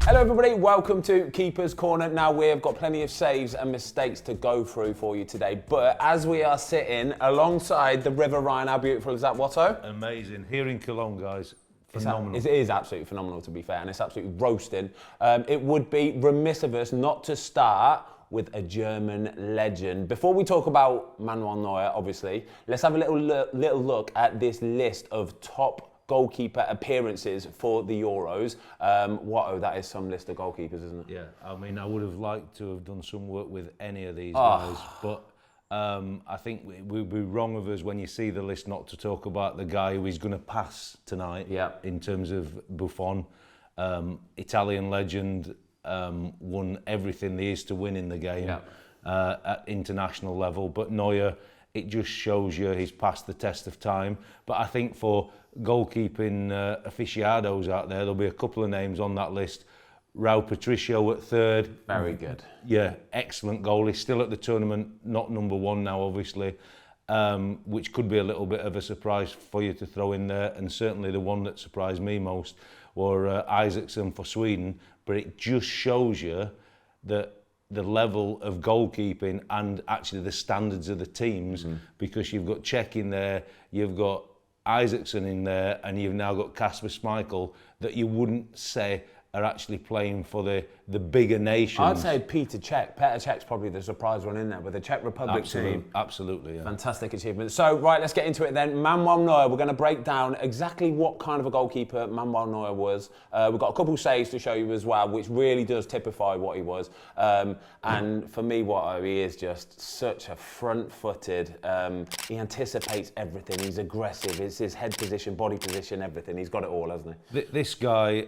Hello everybody, welcome to Keeper's Corner. Now we've got plenty of saves and mistakes to go through for you today, but as we are sitting alongside the River Rhine, how beautiful is that, Watto? Amazing. Here in Cologne, guys, phenomenal. It is absolutely phenomenal, to be fair, and it's absolutely roasting. It would be remiss of us not to start with a German legend. Before we talk about Manuel Neuer, obviously, let's have a little look at this list of top goalkeeper appearances for the Euros. Watto, that is some list of goalkeepers, isn't it? Yeah, I mean, I would have liked to have done some work with any of these guys, but I think it would be wrong of us when you see the list not to talk about the guy who is going to pass tonight. Yeah. In terms of Buffon, Italian legend, won everything there is to win in the game at international level. But Neuer, it just shows you he's passed the test of time. But I think for goalkeeping aficionados out there, there'll be a couple of names on that list. Raul Patricio at third. Very good. Yeah, excellent goal. He's still at the tournament, not number one now, obviously, which could be a little bit of a surprise for you to throw in there. And certainly the one that surprised me most were Isaacson for Sweden. But it just shows you that the level of goalkeeping and actually the standards of the teams, because you've got Czech in there, you've got Isaacson in there, and you've now got Kasper Schmeichel that you wouldn't say are actually playing for the bigger nations. I'd say Petr Cech's probably the surprise one in there with the Czech Republic team. Absolutely, yeah. Fantastic achievement. So, right, let's get into it then. Manuel Neuer, we're going to break down exactly what kind of a goalkeeper Manuel Neuer was. We've got a couple of saves to show you as well, which really does typify what he was. And for me, he is just such a front-footed, he anticipates everything, he's aggressive, it's his head position, body position, everything. He's got it all, hasn't he? This guy,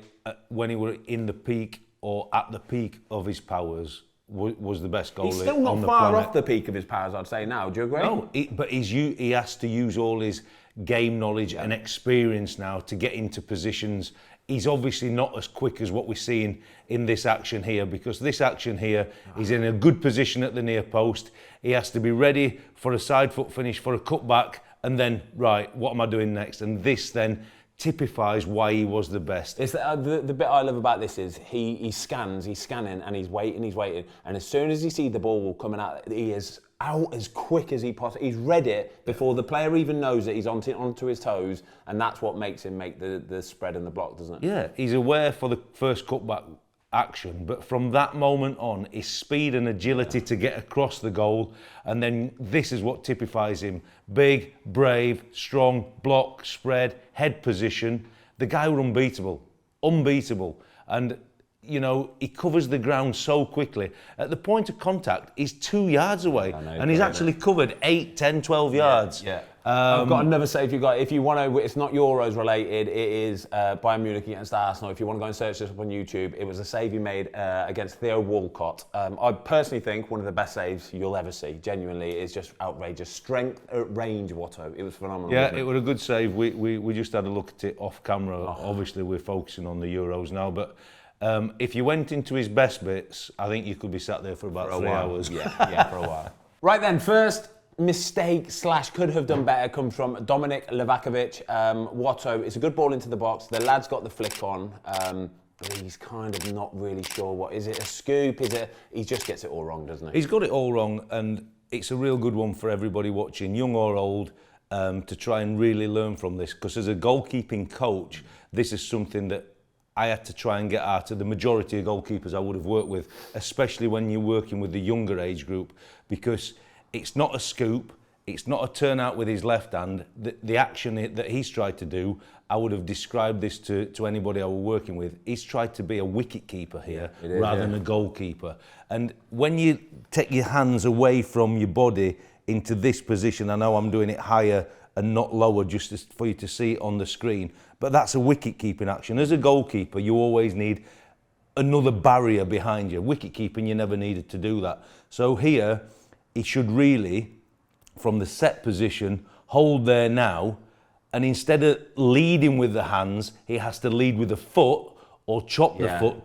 when he were in the peak or at the peak of his powers, was the best goalie on the planet. He's still not far off the peak of his powers, I'd say now. Do you agree? No, but he has to use all his game knowledge and experience now to get into positions. He's obviously not as quick as what we're seeing in this action here, because this action here, he's in a good position at the near post. He has to be ready for a side foot finish, for a cutback, and then, right, what am I doing next? And this then typifies why he was the best. It's the bit I love about this is he's scanning, and he's waiting. And as soon as he sees the ball coming out, he is out as quick as he possibly. He's read it before the player even knows it. He's onto his toes, and that's what makes him make the spread and the block, doesn't it? Yeah, he's aware for the first cutback action, but from that moment on, his speed and agility to get across the goal, and then this is what typifies him: big, brave, strong, block, spread, head position. The guy was unbeatable, and you know, he covers the ground so quickly. At the point of contact, he's 2 yards away, and he's actually covered 8, 10, 12 yards. Yeah. I've got another save you got. If you want to, it's not Euros related, it is Bayern Munich against Arsenal. If you want to go and search this up on YouTube, it was a save he made against Theo Walcott. I personally think one of the best saves you'll ever see. Genuinely, it's just outrageous. Strength at range, Watto. It was phenomenal. Yeah, it was a good save. We just had a look at it off camera. Obviously, we're focusing on the Euros now, but if you went into his best bits, I think you could be sat there for about 3 hours. Yeah, for a while. Right then, first mistake / could have done better comes from Dominik Livakovic. Watto, it's a good ball into the box. The lad's got the flick on, but he's kind of not really sure what. Is it a scoop? He just gets it all wrong, doesn't he? He's got it all wrong, and it's a real good one for everybody watching, young or old, to try and really learn from this. Because as a goalkeeping coach, this is something that I had to try and get out of the majority of goalkeepers I would have worked with, especially when you're working with the younger age group, because it's not a scoop, it's not a turnout with his left hand. The action that he's tried to do, I would have described this to anybody I were working with. He's tried to be a wicket keeper here rather than a goalkeeper. And when you take your hands away from your body into this position, I know I'm doing it higher and not lower just for you to see it on the screen, but that's a wicket keeping action. As a goalkeeper, you always need another barrier behind you. Wicket keeping, you never needed to do that. So here, he should really, from the set position, hold there now, and instead of leading with the hands, he has to lead with the foot or chop the foot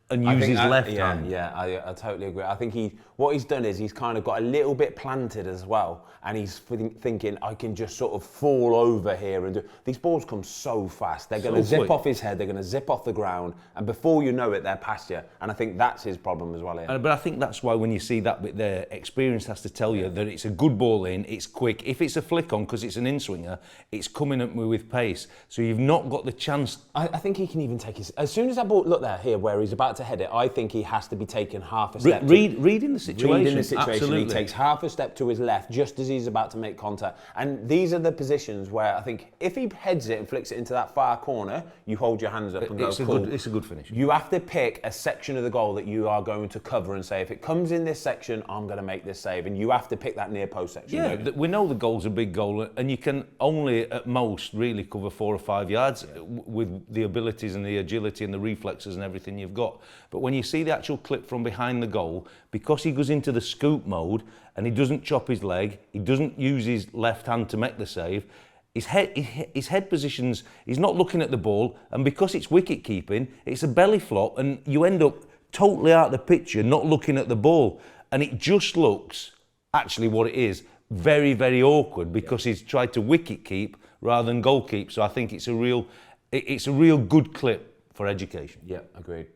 and use his left hand. Yeah, I totally agree. I think what he's done is he's kind of got a little bit planted as well, and he's thinking, I can just sort of fall over here and do. These balls come so fast. They're going to zip off his head, they're going to zip off the ground, and before you know it, they're past you. And I think that's his problem as well here. But I think that's why when you see that bit there, experience has to tell you that it's a good ball in, it's quick. If it's a flick on because it's an in-swinger, it's coming at me with pace. So you've not got the chance. I think he can even take his... As soon as that ball... Look there, here, where he's about to head it, I think he has to be taken half a step... Reading the situation. Reading the situation. Absolutely. He takes half a step to his left just as he's about to make contact. And these are the positions where I think if he heads it and flicks it into that far corner, you hold your hands up and go, cool. It's a good finish. You have to pick a section of the goal that you are going to cover and say, if it comes in this section, I'm going to make this save. And you have to pick that near post section. Yeah, we know the goal's a big goal, and you can only at most really cover 4 or 5 yards with the abilities and the agility and the reflexes and everything you've got. But when you see the actual clip from behind the goal, because he goes into the scoop mode and he doesn't chop his leg, he doesn't use his left hand to make the save, his head positions, he's not looking at the ball, and because it's wicket keeping, it's a belly flop, and you end up totally out of the picture, not looking at the ball. And it just looks, actually what it is, very, very awkward because he's tried to wicket keep rather than goal keep. So I think it's a real good clip for education. Yeah, agreed.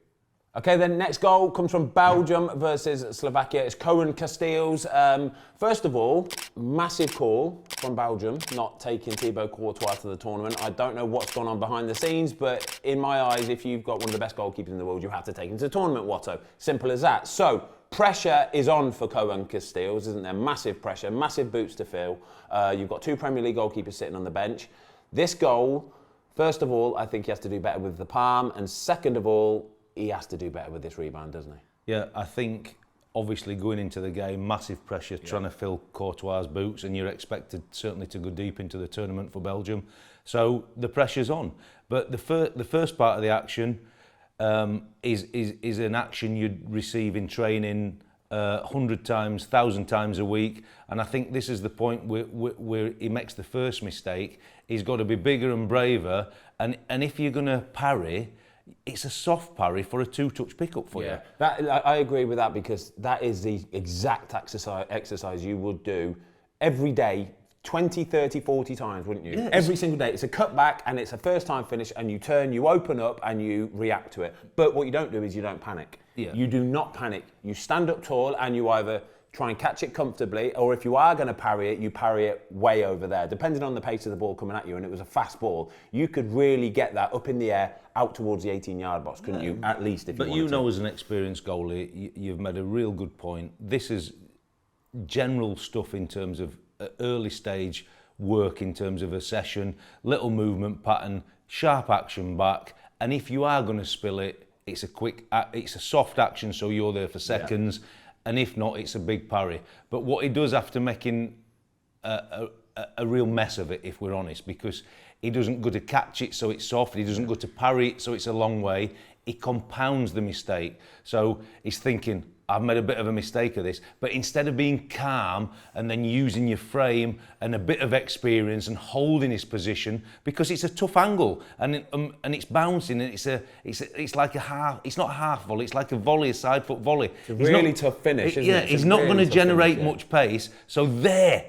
Okay, then next goal comes from Belgium versus Slovakia. It's Koen Casteels. First of all, massive call from Belgium, not taking Thibaut Courtois to the tournament. I don't know what's gone on behind the scenes, but in my eyes, if you've got one of the best goalkeepers in the world, you have to take him to the tournament, Watto. Simple as that. So, pressure is on for Koen Casteels, isn't there? Massive pressure, massive boots to fill. You've got 2 Premier League goalkeepers sitting on the bench. This goal, first of all, I think he has to do better with the palm, and second of all, he has to do better with this rebound, doesn't he? Yeah, I think obviously going into the game, massive pressure, trying to fill Courtois' boots, and you're expected certainly to go deep into the tournament for Belgium. So the pressure's on. But the first part of the action is an action you'd receive in training 100 times, 1,000 times a week. And I think this is the point where he makes the first mistake. He's got to be bigger and braver. And if you're going to parry, it's a soft parry for a 2-touch pickup for you. I agree with that, because that is the exact exercise you would do every day, 20, 30, 40 times, wouldn't you? Yes. Every single day. It's a cutback and it's a first time finish, and you turn, you open up and you react to it. But what you don't do is you don't panic. Yeah. You do not panic. You stand up tall and you either try and catch it comfortably, or if you are going to parry it, you parry it way over there. Depending on the pace of the ball coming at you, and it was a fast ball, you could really get that up in the air, out towards the 18-yard box, couldn't you? At least if you wanted to. But you know, as an experienced goalie, you've made a real good point. This is general stuff in terms of early stage work, in terms of a session, little movement pattern, sharp action back, and if you are going to spill it, it's a soft action, so you're there for seconds. Yeah. And if not, it's a big parry. But what he does after making a real mess of it, if we're honest, because he doesn't go to catch it, so it's soft. He doesn't go to parry it, so it's a long way. He compounds the mistake. So he's thinking, I've made a bit of a mistake of this. But instead of being calm and then using your frame and a bit of experience and holding his position, because it's a tough angle and it's bouncing, and it's like a half. It's not a half volley. It's like a volley, a side foot volley. It's a really tough finish, isn't it? Yeah, he's not going to generate much pace. So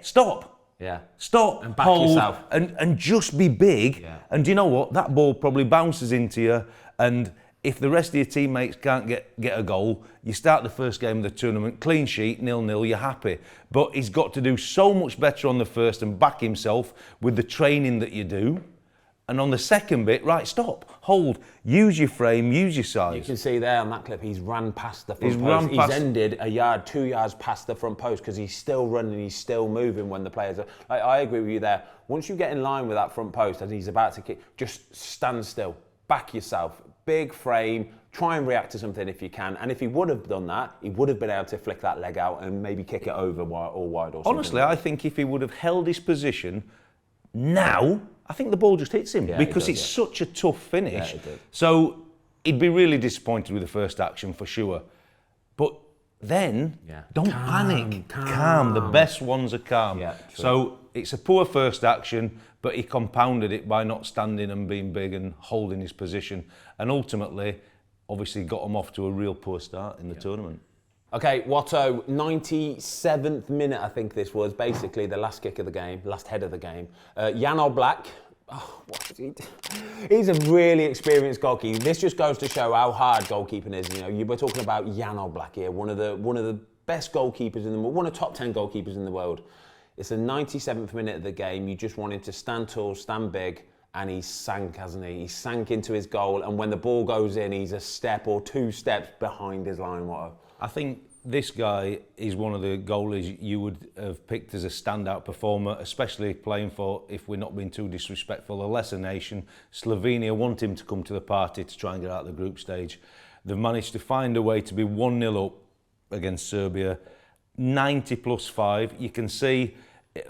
stop. Yeah. Stop. And back hold, yourself. And just be big. Yeah. And do you know what? That ball probably bounces into you, and if the rest of your teammates can't get a goal, you start the first game of the tournament, clean sheet, 0-0, you're happy. But he's got to do so much better on the first and back himself with the training that you do. And on the second bit, right, stop, hold, use your frame, use your size. You can see there on that clip, he's ran past the front post. He's ended a yard, 2 yards past the front post, because he's still running, he's still moving when the players are... I agree with you there. Once you get in line with that front post and he's about to kick, just stand still, back yourself. Big frame, try and react to something if you can. And if he would have done that, he would have been able to flick that leg out and maybe kick it over or wide or something. Honestly, I think if he would have held his position now, I think the ball just hits him, because it's such a tough finish. Yeah, it did. So he'd be really disappointed with the first action for sure. But then, don't panic. Calm. The best ones are calm. Yeah, so it's a poor first action, but he compounded it by not standing and being big and holding his position. And ultimately, obviously got him off to a real poor start in the tournament. Okay, Watto, 97th minute, I think this was, basically the last kick of the game, last head of the game. Jan Oblak, what did he do? He's a really experienced goalkeeper. This just goes to show how hard goalkeeping is. You know, you were talking about Jan Oblak here, one of the best goalkeepers in the world, one of the top 10 goalkeepers in the world. It's the 97th minute of the game. You just want him to stand tall, stand big, and he sank, hasn't he? He sank into his goal, and when the ball goes in, he's a step or two steps behind his line, Watto. I think this guy is one of the goalies you would have picked as a standout performer, especially playing for, if we're not being too disrespectful, a lesser nation. Slovenia want him to come to the party to try and get out of the group stage. They've managed to find a way to be 1-0 up against Serbia, 90+5. You can see,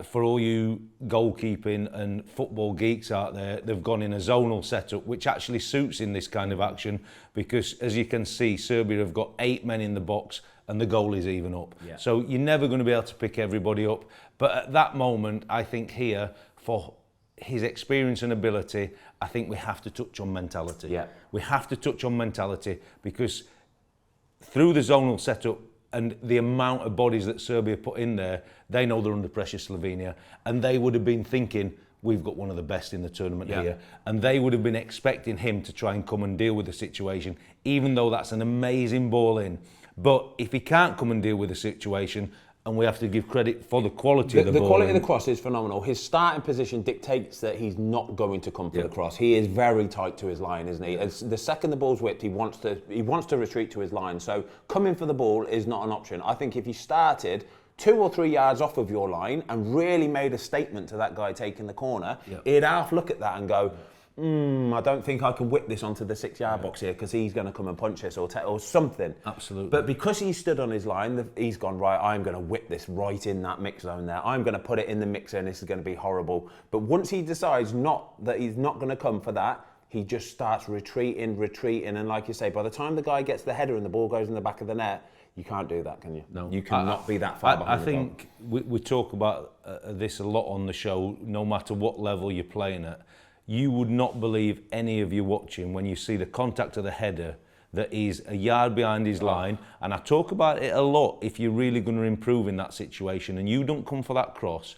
for all you goalkeeping and football geeks out there, they've gone in a zonal setup, which actually suits in this kind of action, because as you can see, Serbia have got 8 men in the box and the goal is even up. Yeah. So you're never going to be able to pick everybody up. But at that moment, I think here, for his experience and ability, I think we have to touch on mentality. Yeah. We have to touch on mentality, because through the zonal setup and the amount of bodies that Serbia put in there, they know they're under pressure, Slovenia, and they would have been thinking, we've got one of the best in the tournament here, and they would have been expecting him to try and come and deal with the situation, even though that's an amazing ball in. But if he can't come and deal with the situation, and we have to give credit for the quality of the ball. The quality of the cross is phenomenal. His starting position dictates that he's not going to come for the cross. He is very tight to his line, isn't he? As the second the ball's whipped, he wants to retreat to his line. So coming for the ball is not an option. I think if you started 2 or 3 yards off of your line and really made a statement to that guy taking the corner, he'd half look at that and go, I don't think I can whip this onto the 6-yard box here, because he's going to come and punch us or something. Absolutely. But because he stood on his line, he's gone, right, I'm going to whip this right in that mix zone there. I'm going to put it in the mixer and this is going to be horrible. But once he decides that he's not going to come for that, he just starts retreating. And like you say, by the time the guy gets the header and the ball goes in the back of the net, you can't do that, can you? No. You cannot be that far behind. I think we talk about this a lot on the show, no matter what level you're playing at. You would not believe, any of you watching, when you see the contact of the header that is a yard behind his line. And I talk about it a lot. If you're really going to improve in that situation and you don't come for that cross,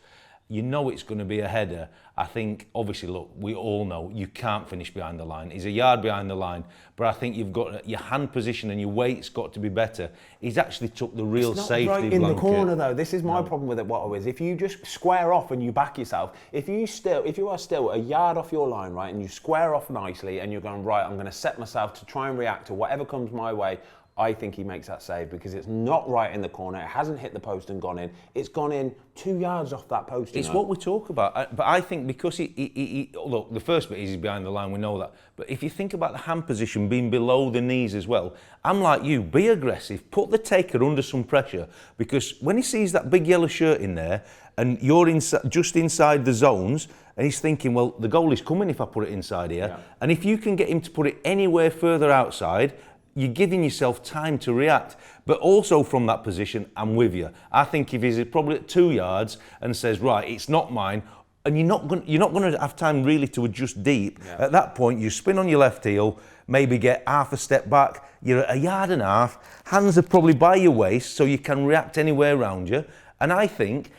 you know it's going to be a header. I think, obviously, look, we all know you can't finish behind the line. He's a yard behind the line, but I think you've got your hand position and your weight's got to be better. He's actually took the real safety blanket. Right in the corner, though. This is my problem with it, Watto, is if you just square off and you back yourself, if you are still a yard off your line, right, and you square off nicely and you're going, right, I'm going to set myself to try and react to whatever comes my way, I think he makes that save, because it's not right in the corner. It hasn't hit the post and gone in. It's gone in 2 yards off that post. It's what we talk about. But I think because he look, the first bit is he's behind the line, we know that. But if you think about the hand position being below the knees as well, I'm like you, be aggressive, put the taker under some pressure, because when he sees that big yellow shirt in there and you're just inside the zones, and he's thinking, well, the goal is coming if I put it inside here. Yeah. And if you can get him to put it anywhere further outside, you're giving yourself time to react. But also from that position, I'm with you. I think if he's probably at 2 yards and says, right, it's not mine, and you're not going to have time really to adjust deep. Yeah. At that point, you spin on your left heel, maybe get half a step back, you're at 1.5 yards, hands are probably by your waist, so you can react anywhere around you. And I think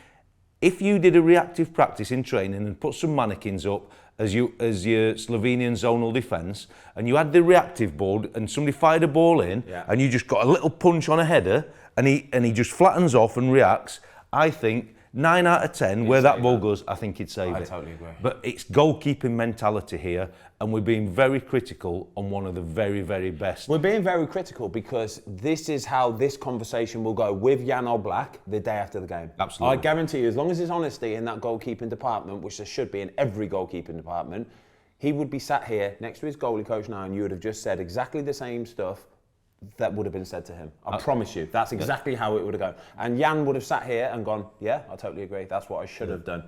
if you did a reactive practice in training and put some mannequins up as your Slovenian zonal defence, and you had the reactive board and somebody fired a ball in, and you just got a little punch on a header and he just flattens off and reacts, I think 9 out of 10, where that ball goes, I think he'd save it. I totally agree. But it's goalkeeping mentality here, and we're being very critical on one of the very, very best. We're being very critical because this is how this conversation will go with Jan Oblak the day after the game. Absolutely. I guarantee you, as long as there's honesty in that goalkeeping department, which there should be in every goalkeeping department, he would be sat here next to his goalie coach now, and you would have just said exactly the same stuff that would have been said to him. I promise you, that's exactly how it would have gone. And Jan would have sat here and gone, yeah, I totally agree. That's what I should have done.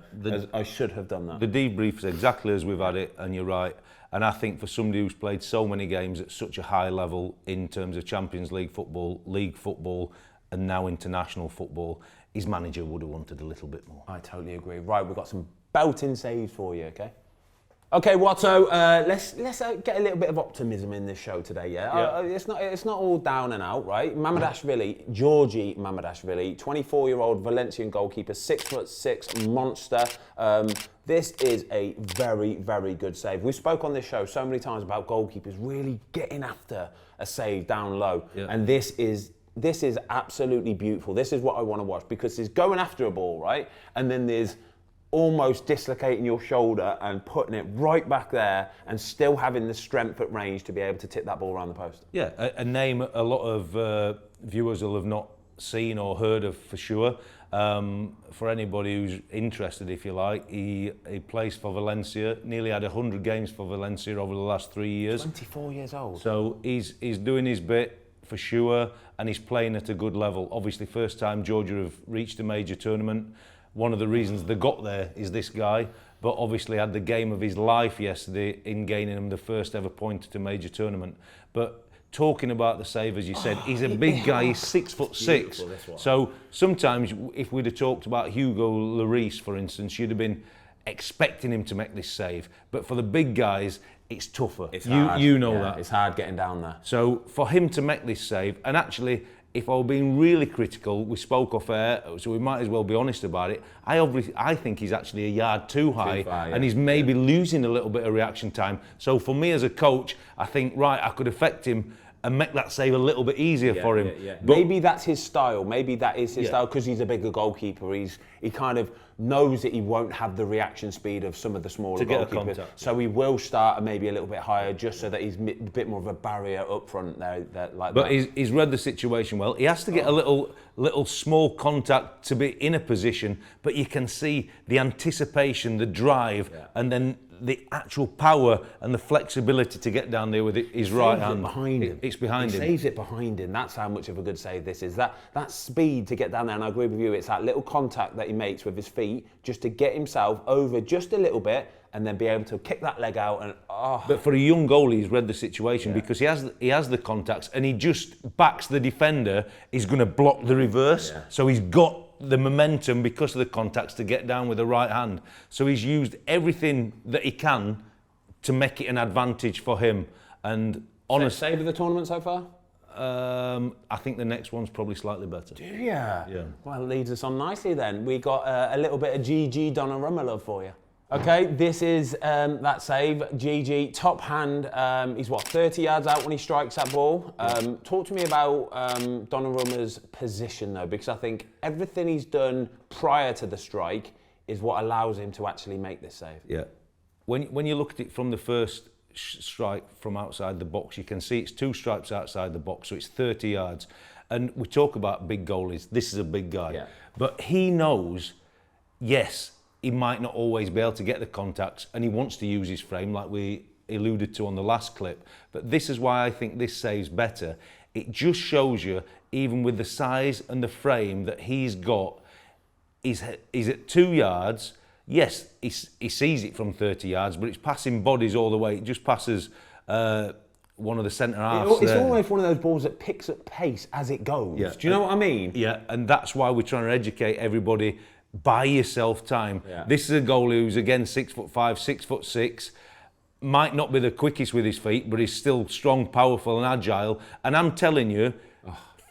I should have done that. The debrief is exactly as we've had it, and you're right. And I think for somebody who's played so many games at such a high level in terms of Champions League football, and now international football, his manager would have wanted a little bit more. I totally agree. Right, we've got some belting saves for you, okay? Okay, Watto, let's get a little bit of optimism in this show today, yeah? It's not all down and out, right? Mamardashvili, Giorgi Mamardashvili, 24-year-old Valencian goalkeeper, 6'6" monster. This is a very, very good save. We spoke on this show so many times about goalkeepers really getting after a save down low, and this is absolutely beautiful. This is what I want to watch, because there's going after a ball, right? And then there's almost dislocating your shoulder and putting it right back there and still having the strength at range to be able to tip that ball around the post. Yeah, a name a lot of viewers will have not seen or heard of for sure. For anybody who's interested, if you like, he plays for Valencia, nearly had 100 games for Valencia over the last 3 years. 24 years old. So he's doing his bit for sure, and he's playing at a good level. Obviously, first time Georgia have reached a major tournament. One of the reasons they got there is this guy, but obviously had the game of his life yesterday in gaining him the first ever point at a major tournament. But talking about the save, as you said, he's a big guy, he's 6'6". So sometimes if we'd have talked about Hugo Lloris, for instance, you'd have been expecting him to make this save. But for the big guys, it's tougher. It's hard. You know that. It's hard getting down there. So for him to make this save, and actually, if I were being really critical, we spoke off air, so we might as well be honest about it. I think he's actually a yard too high, and he's maybe losing a little bit of reaction time. So for me as a coach, I think, right, I could affect him and make that save a little bit easier for him. But maybe that's his style. Maybe that is his style, because he's a bigger goalkeeper. He kind of knows that he won't have the reaction speed of some of the smaller goalkeepers. So he will start maybe a little bit higher, just so that he's a bit more of a barrier up front there. But he's read the situation well. He has to get a little small contact to be in a position, but you can see the anticipation, the drive, and then the actual power and the flexibility to get down there with his right hand. It's behind him. He saves it behind him. That's how much of a good save this is. That speed to get down there, and I agree with you, it's that little contact that he makes with his feet just to get himself over just a little bit and then be able to kick that leg out. And But for a young goalie, he's read the situation because he has the contacts, and he just backs the defender. He's going to block the reverse. So he's got the momentum because of the contacts to get down with the right hand. So he's used everything that he can to make it an advantage for him. And honestly, save of the tournament so far? I think the next one's probably slightly better. Do you? Yeah. Well, it leads us on nicely then. We got a little bit of Giorgi Donnarumma love for you. Okay, this is that save. Giorgi, top hand. He's 30 yards out when he strikes that ball. Talk to me about Donnarumma's position though, because I think everything he's done prior to the strike is what allows him to actually make this save. Yeah. When you look at it from the first strike from outside the box, you can see it's 2 stripes outside the box, so it's 30 yards. And we talk about big goalies. This is a big guy, but he knows, yes, he might not always be able to get the contacts, and he wants to use his frame like we alluded to on the last clip. But this is why I think this save's better. It just shows you, even with the size and the frame that he's got, he's at 2 yards. Yes, he sees it from 30 yards, but it's passing bodies all the way. It just passes one of the centre halves. It's almost one of those balls that picks up pace as it goes. Do you know what I mean? Yeah, and that's why we're trying to educate everybody. Buy yourself time. This is a goalie who's again 6'5", 6'6", might not be the quickest with his feet, but he's still strong, powerful and agile. And I'm telling you,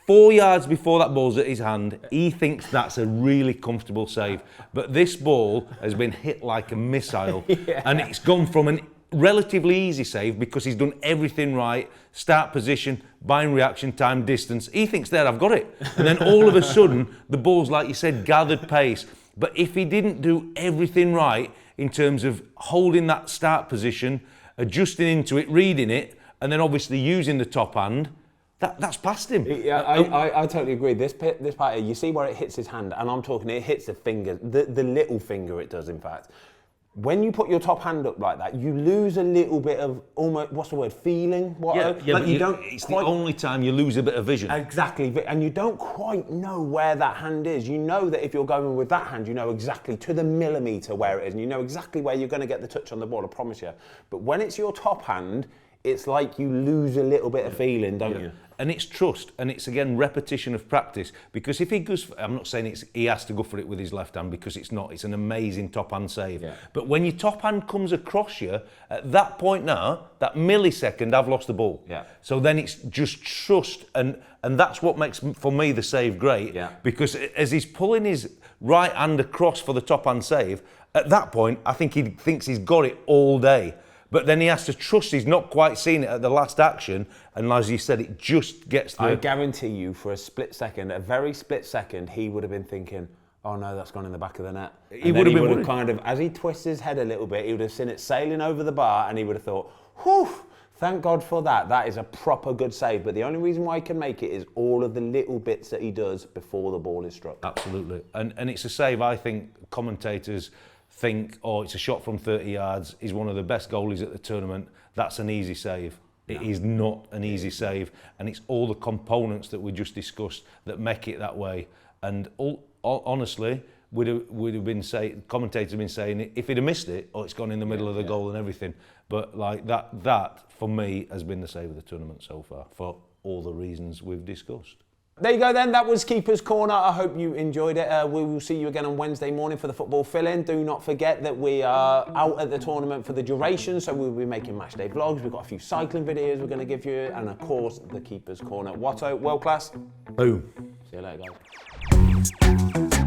4 yards before that ball's at his hand, he thinks that's a really comfortable save. But this ball has been hit like a missile, and it's gone from a relatively easy save because he's done everything right, start position, buying reaction time, distance. He thinks, there, I've got it. And then all of a sudden, the ball's, like you said, gathered pace. But if he didn't do everything right in terms of holding that start position, adjusting into it, reading it, and then obviously using the top hand, that's past him. Yeah, I totally agree. This part here, you see where it hits his hand, and I'm talking, it hits the finger, the little finger it does, in fact. When you put your top hand up like that, you lose a little bit of almost, what's the word, feeling? But you don't. It's the only time you lose a bit of vision. Exactly, and you don't quite know where that hand is. You know that if you're going with that hand, you know exactly to the millimetre where it is, and you know exactly where you're going to get the touch on the ball, I promise you. But when it's your top hand, it's like you lose a little bit of feeling, don't you? And it's trust, and it's again repetition of practice. Because if he goes, I'm not saying he has to go for it with his left hand, because it's not. It's an amazing top hand save. Yeah. But when your top hand comes across you, at that point now, that millisecond, I've lost the ball. Yeah. So then it's just trust, and that's what makes for me the save great. Yeah. Because as he's pulling his right hand across for the top hand save, at that point, I think he thinks he's got it all day. But then he has to trust he's not quite seen it at the last action, and as you said, it just gets the... I guarantee you, for a very split second, he would have been thinking, oh no, that's gone in the back of the net. He would have kind of, as he twists his head a little bit, he would have seen it sailing over the bar, and he would have thought, whew, thank God for that. That is a proper good save. But the only reason why he can make it is all of the little bits that he does before the ball is struck. Absolutely. And it's a save, I think, commentators think, oh, it's a shot from 30 yards, he's one of the best goalies at the tournament, that's an easy save. No. It is not an easy save, and it's all the components that we just discussed that make it that way. And honestly, commentators have been saying, if he'd have missed it, oh, it's gone in the middle of the goal and everything. But like that, for me, has been the save of the tournament so far, for all the reasons we've discussed. There you go then, that was Keeper's Corner. I hope you enjoyed it. We will see you again on Wednesday morning for the football fill-in. Do not forget that we are out at the tournament for the duration, so we'll be making matchday vlogs. We've got a few cycling videos we're going to give you, and of course, the Keeper's Corner. Watto, world class. Boom. See you later, guys.